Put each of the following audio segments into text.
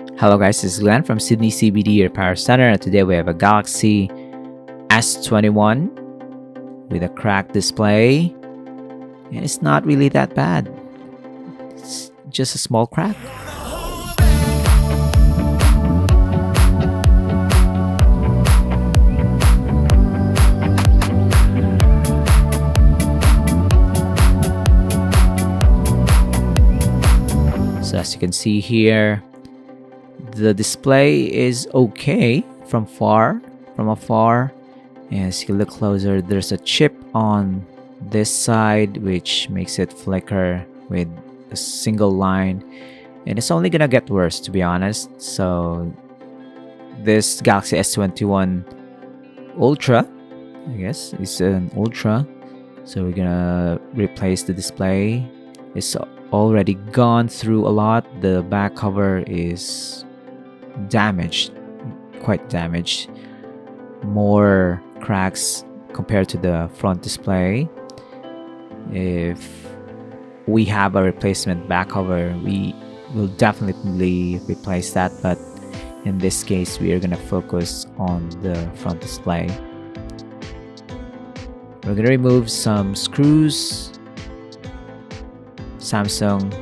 Hello guys, this is Glenn from Sydney CBD Repair Centre, and today we have a Galaxy S21 with a cracked display, and it's not really that bad. It's just a small crack. So as you can see here, the display is okay from afar. And as you look closer, there's a chip on this side which makes it flicker with a single line, and it's only gonna get worse, to be honest. So this Galaxy S21 Ultra, I guess it's an Ultra, so we're gonna replace the display. It's already gone through a lot. The back cover is damaged, quite damaged, more cracks compared to the front display. If we have a replacement back cover, we will definitely replace that, but in this case we are gonna focus on the front display. We're gonna remove some screws. Samsung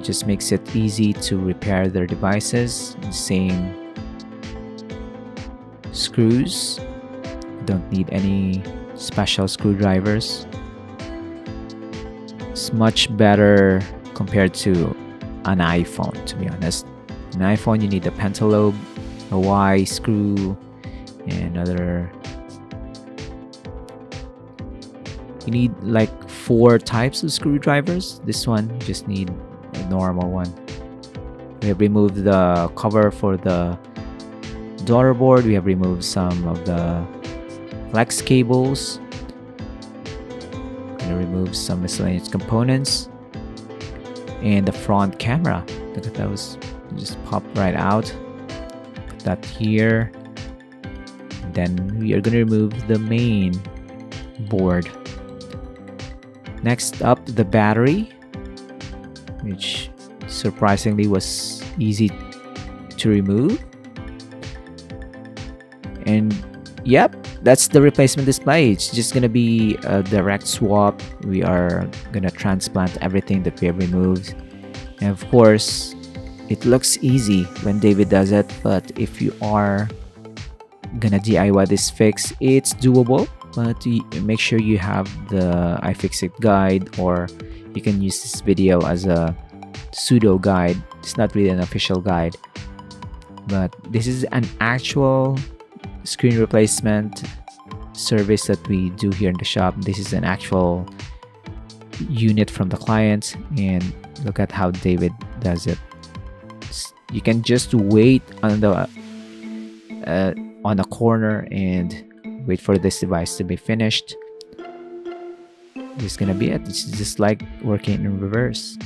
just makes it easy to repair their devices. The same screws, don't need any special screwdrivers. It's much better compared to an iPhone, to be honest. An iPhone, you need a pentalobe, a Y screw, and other. You need like 4 types of screwdrivers. This one, you just need a normal one. We have removed the cover for the daughterboard. We have removed some of the flex cables. Gonna remove some miscellaneous components. And the front camera. Look at those. Just pop right out. Put that here. And then we are gonna remove the main board. Next up, the battery, which surprisingly was easy to remove. And yep, that's the replacement display. It's just gonna be a direct swap. We are gonna transplant everything that we have removed. And of course, it looks easy when David does it, but if you are gonna DIY this fix, it's doable. But make sure you have the iFixit guide, or you can use this video as a pseudo guide. It's not really an official guide, but this is an actual screen replacement service that we do here in the shop. This is an actual unit from the client, and look at how David does it. You can just wait on a corner and wait for this device to be finished. This is gonna be it. It's just like working in reverse.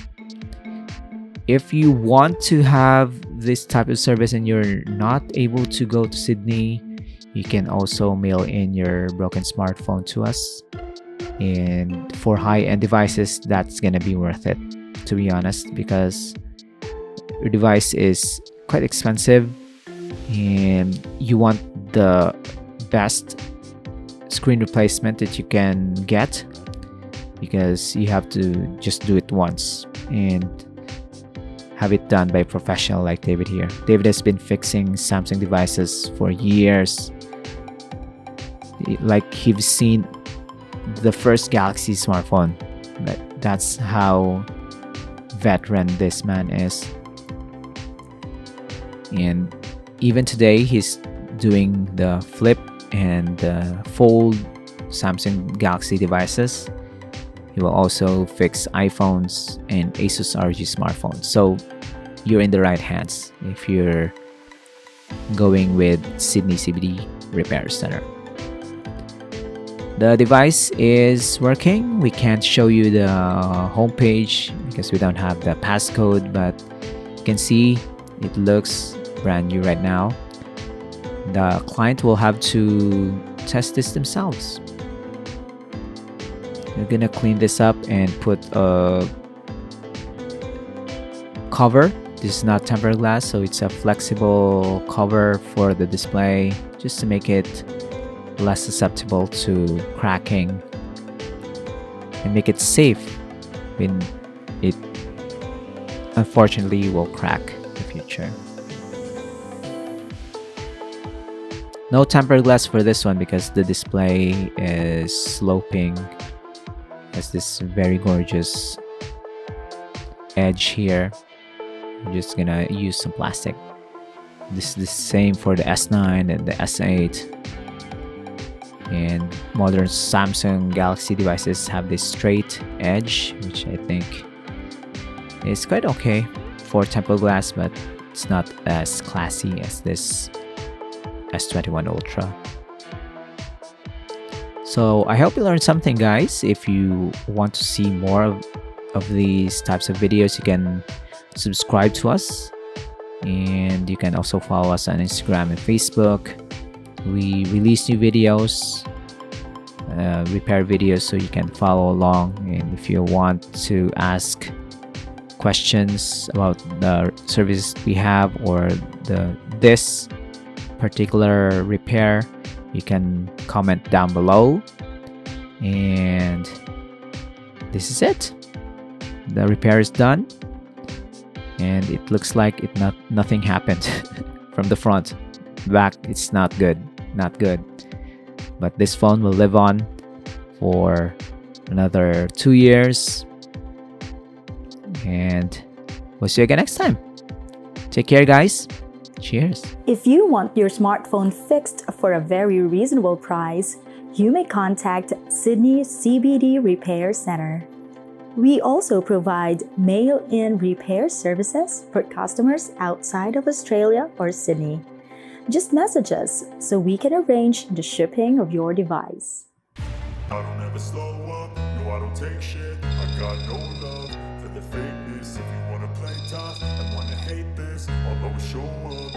If you want to have this type of service and you're not able to go to Sydney, you can also mail in your broken smartphone to us. And for high-end devices, that's gonna be worth it, to be honest, because your device is quite expensive and you want the best screen replacement that you can get, because you have to just do it once and have it done by a professional like David here. David has been fixing Samsung devices for years. Like, he's seen the first Galaxy smartphone. That's how veteran this man is. And even today, he's doing the flip and fold Samsung Galaxy devices. He will also fix iPhones and Asus ROG smartphones. So you're in the right hands if you're going with Sydney CBD Repair Centre. The device is working. We can't show you the homepage because we don't have the passcode, but you can see it looks brand new right now. The client will have to test this themselves. We're gonna clean this up and put a cover This is not tempered glass, so it's a flexible cover for the display just to make it less susceptible to cracking and make it safe when it unfortunately will crack in the future. No tempered glass for this one because the display is sloping. Has this very gorgeous edge here. I'm just gonna use some plastic. This is the same for the S9 and the S8. And modern Samsung Galaxy devices have this straight edge, which I think is quite okay for tempered glass, but it's not as classy as this S21 Ultra. So I hope you learned something, guys. If you want to see more of these types of videos, you can subscribe to us, and you can also follow us on Instagram and Facebook. We release new videos, repair videos, so you can follow along. And if you want to ask questions about the services we have or this particular repair, you can comment down below. And this is it. The repair is done, and it looks like nothing happened from the front. Back, it's not good. But this phone will live on for another 2 years, and we'll see you again next time. Take care, guys. Cheers. If you want your smartphone fixed for a very reasonable price, you may contact Sydney CBD Repair Centre. We also provide mail-in repair services for customers outside of Australia or Sydney. Just message us so we can arrange the shipping of your device. I don't ever slow up, no I don't take shit. I got no love for the fakeness. If you wanna play tough and wanna hate this, I'll always show up.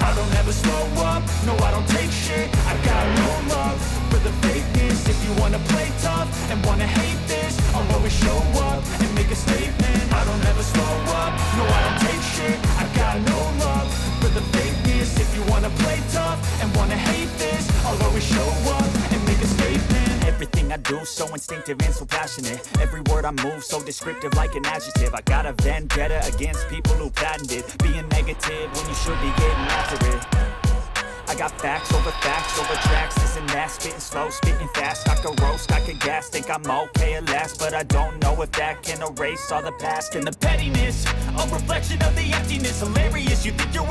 I don't ever slow up, no I don't take shit. I got no love for the fakeness. If you wanna play tough and wanna hate this, I'll always show up and make a statement. I don't ever slow up, no I don't take shit. I got no love for the fakeness. If you wanna play tough and wanna hate this, I'll always show up and make a statement. Everything I do so instinctive and so passionate. Every word I move so descriptive like an adjective. I got a vendetta against people who patented being negative when you should be getting after it. I got facts over tracks, this and that, spitting slow, spitting fast. I could roast, I could gas, think I'm okay at last, but I don't know if that can erase all the past and the pettiness. A reflection of the emptiness, hilarious. You think you're